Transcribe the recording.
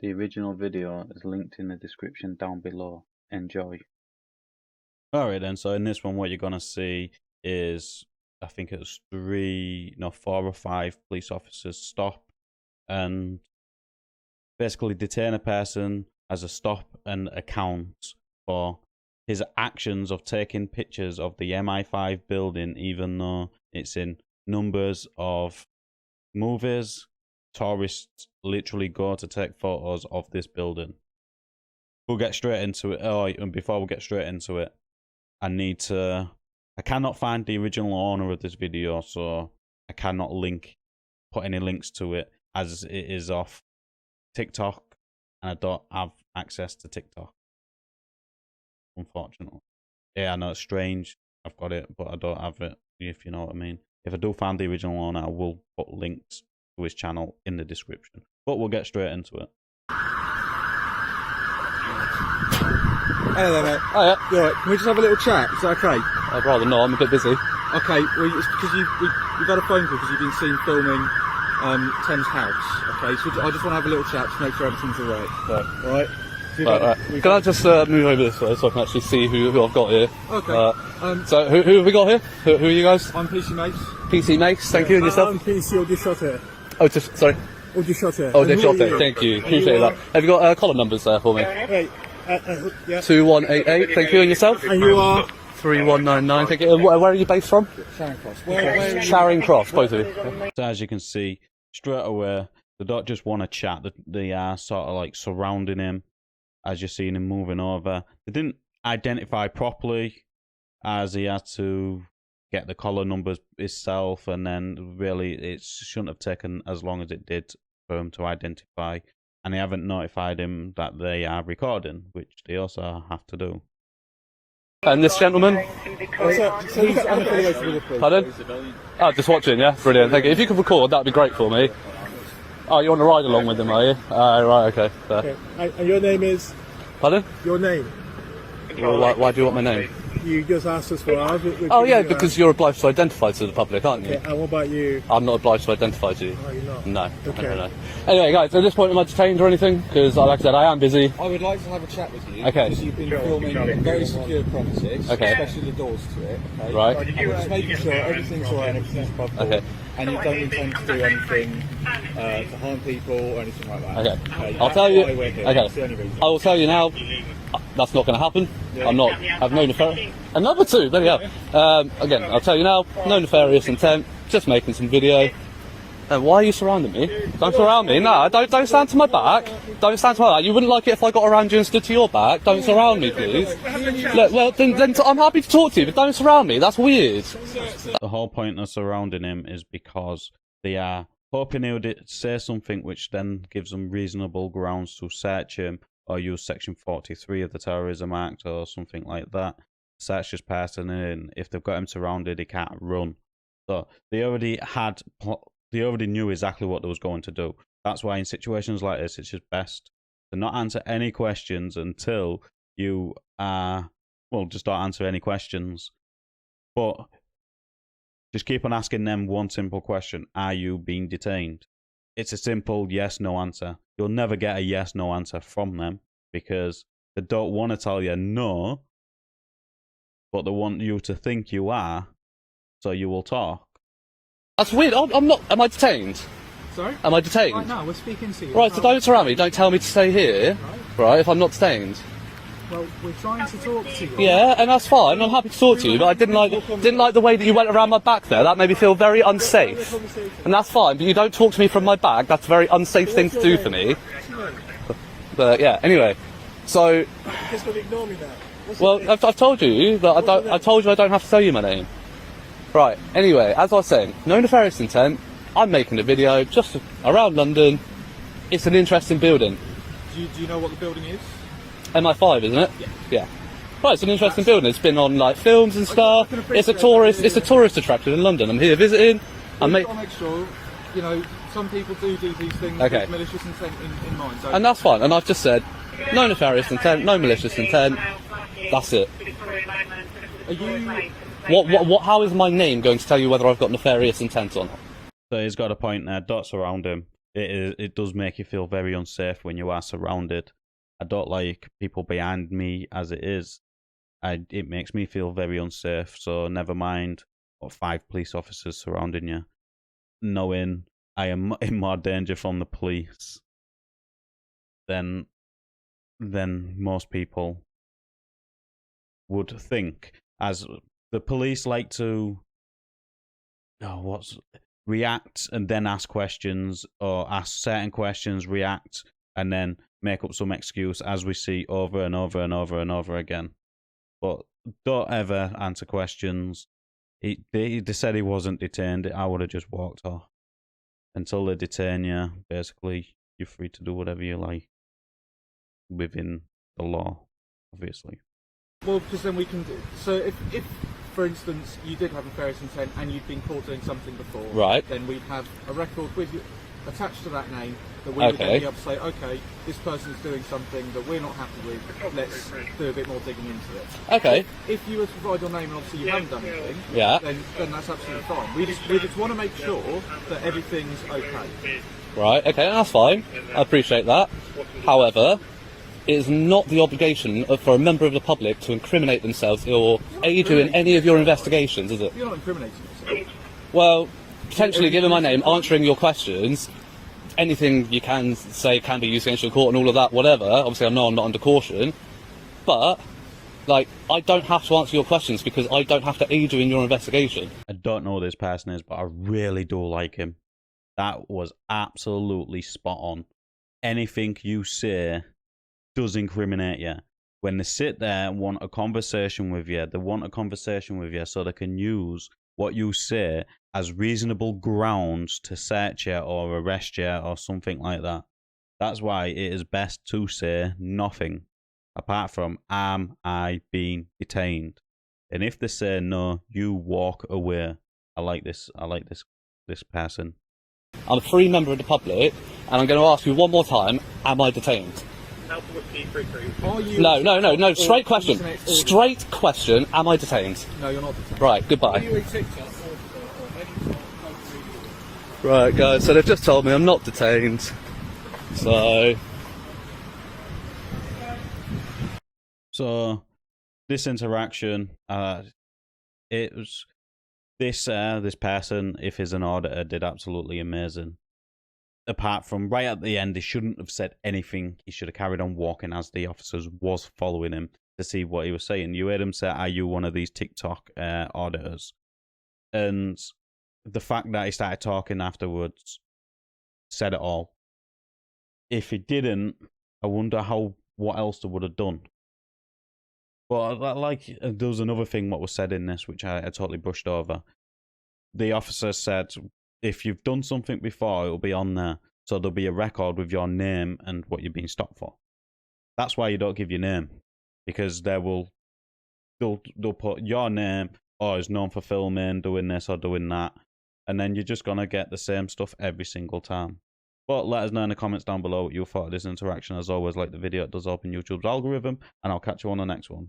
The original video is linked in the description down below. Enjoy. Alright then, so in this one what you're gonna see is, I think it was 4 or 5 police officers stop and basically detain a person as a stop and account for his actions of taking pictures of the MI5 building, even though it's in numbers of movies. Tourists literally go to take photos of this building. We'll get straight into it. Oh, and before we get straight into it, I cannot find the original owner of this video, so I cannot put any links to it, as it is off TikTok, and I don't have access to TikTok, unfortunately. Yeah, I know it's strange. I've got it, but I don't have it, if you know what I mean. If I do find the original owner, I will put links to his channel in the description. But we'll get straight into it. Hello there, mate. Oh, yeah. You alright? Can we just have a little chat? Is that okay? I'd rather not, I'm a bit busy. Okay, well, it's because we've had a phone call because you've been seen filming Thames House. Okay, so I just want to have a little chat to make sure everything's alright. Right. Alright? Can I just move over this way so I can actually see who I've got here? Okay. So, who have we got here? Who are you guys? I'm PC Mace. PC Mace, thank you, and yourself? I'm PC Audit shot here. Oh, just, sorry. Audit shot here. Oh, shot here, thank you, appreciate that. Have you got column numbers there for me? Hey, yeah. 2188, thank you, and yourself? And you are? 3199, thank you. And where are you based from? Charing Cross. Where Charing Cross, both of you. So as you can see, straight away, they don't just want to chat, they are sort of like surrounding him as you're seeing him moving over. They didn't identify properly, as he had to get the collar numbers himself, and then really it shouldn't have taken as long as it did for him to identify. And they haven't notified him that they are recording, which they also have to do. And this gentleman? So he's unaffiliated with the police. Pardon? Oh, just watching, yeah? Brilliant, thank you. If you could record, that'd be great for me. Oh, you want to ride along with him, are you? Right, okay. Okay. And your name is? Pardon? Your name? Well, why do you want my name? You just asked us for ours. Oh, yeah, because you're obliged to identify to the public, aren't you? Okay, and what about you? I'm not obliged to identify to you. Oh, you're not? No. Okay. No. Anyway, guys, at this point, am I detained or anything? Because, like I said, I am busy. I would like to have a chat with you. Okay. Because you've been filming very secure premises, Okay. especially the doors to it. Okay. Right. And we're just making sure everything's alright and everything's above board. Okay. And you don't intend to do anything to harm people or anything like that. Okay. I'll tell you. Why we're here. Okay. That's the only reason. I will tell you now. That's not going to happen. Yeah. I've no nefarious. And number two, there you go. Again, I'll tell you now. No nefarious intent. Just making some video. Why are you surrounding me? Don't surround me. No, don't stand to my back. Don't stand to my back. You wouldn't like it if I got around you and stood to your back. Don't surround me, please. Look, well, then I'm happy to talk to you, but don't surround me. That's weird. The whole point of surrounding him is because they are hoping he would say something which then gives them reasonable grounds to search him, or use Section 43 of the Terrorism Act or something like that. Search this person, and if they've got him surrounded, he can't run. So they already knew exactly what they was going to do. That's why in situations like this, it's just best to not answer any questions until you just don't answer any questions. But just keep on asking them one simple question: are you being detained? It's a simple yes/no answer. You'll never get a yes/no answer from them because they don't want to tell you no, but they want you to think you are, so you will talk. That's weird. I'm not. Am I detained? Sorry? Am I detained? Right now, we're speaking to you. Right, so don't surround me. Don't tell me to stay here. Right, if I'm not detained. Well, we're trying to talk to you. Yeah, and that's fine. I'm happy to talk to you, but I didn't like the way that you went around my back there. That made me feel very unsafe. And that's fine, but you don't talk to me from my back. That's a very unsafe thing to do for me. But yeah, anyway. So, You're just going to ignore me now. well, I've told you that I told you I don't have to tell you my name. Right. Anyway, as I was saying, no nefarious intent. I'm making a video just around London. It's an interesting building. Do you know what the building is? MI5, isn't it? Yeah. Yeah. Right, it's an interesting building. It's been on like films and stuff. It's a tourist attraction in London. I'm here visiting. I make sure, some people do these things with malicious intent in mind. So and that's fine. And I've just said, no nefarious intent, no malicious intent. That's it. Are you? How is my name going to tell you whether I've got nefarious intent or not? So he's got a point there. Don't surround him. It does make you feel very unsafe when you are surrounded. I don't like people behind me as it is. It makes me feel very unsafe. So never mind what 5 police officers surrounding you, knowing I am in more danger from the police than most people would think. As the police like to react and then ask questions, or ask certain questions, react, and then make up some excuse, as we see over and over and over and over again. But don't ever answer questions. They said he wasn't detained. I would have just walked off. Until they detain you, basically, you're free to do whatever you like within the law, obviously. Well, because then we can do. So if for instance, you did have nefarious intent and you'd been caught doing something before, right? Then we'd have a record with you attached to that name that we would then be able to say, okay, this person's doing something that we're not happy with. Let's do a bit more digging into it. Okay. If you were to provide your name and obviously you haven't done anything, then that's absolutely fine. We just want to make sure that everything's okay. Right. Okay, that's fine. I appreciate that. However, it is not the obligation for a member of the public to incriminate themselves or aid you in any of your investigations, is it? You're not incriminating yourself. Well, potentially given my name, answering your questions, anything you can say can be used against your court and all of that, whatever. Obviously, I know I'm not under caution, but, like, I don't have to answer your questions because I don't have to aid you in your investigation. I don't know who this person is, but I really do like him. That was absolutely spot on. Anything you say does incriminate you. When they sit there and want a conversation with you, they want a conversation with you so they can use what you say as reasonable grounds to search you or arrest you or something like that. That's why it is best to say nothing apart from, am I being detained? And if they say no, you walk away. I like this person. I'm a free member of the public, and I'm going to ask you one more time, am I detained? No. Straight question. Straight question. Am I detained? No, you're not detained. Right, goodbye. Right, guys, so they've just told me I'm not detained. So this interaction, it was this person, if he's an auditor, did absolutely amazing. Apart from right at the end, he shouldn't have said anything. He should have carried on walking as the officers was following him to see what he was saying. You heard him say, "Are you one of these TikTok auditors?" And the fact that he started talking afterwards said it all. If he didn't, I wonder what else they would have done. But there was another thing what was said in this, which I totally brushed over. The officer said, if you've done something before, it'll be on there. So there'll be a record with your name and what you've been stopped for. That's why you don't give your name. Because they'll put your name, or is known for filming, doing this or doing that. And then you're just going to get the same stuff every single time. But let us know in the comments down below what you thought of this interaction. As always, like the video, it does open YouTube's algorithm. And I'll catch you on the next one.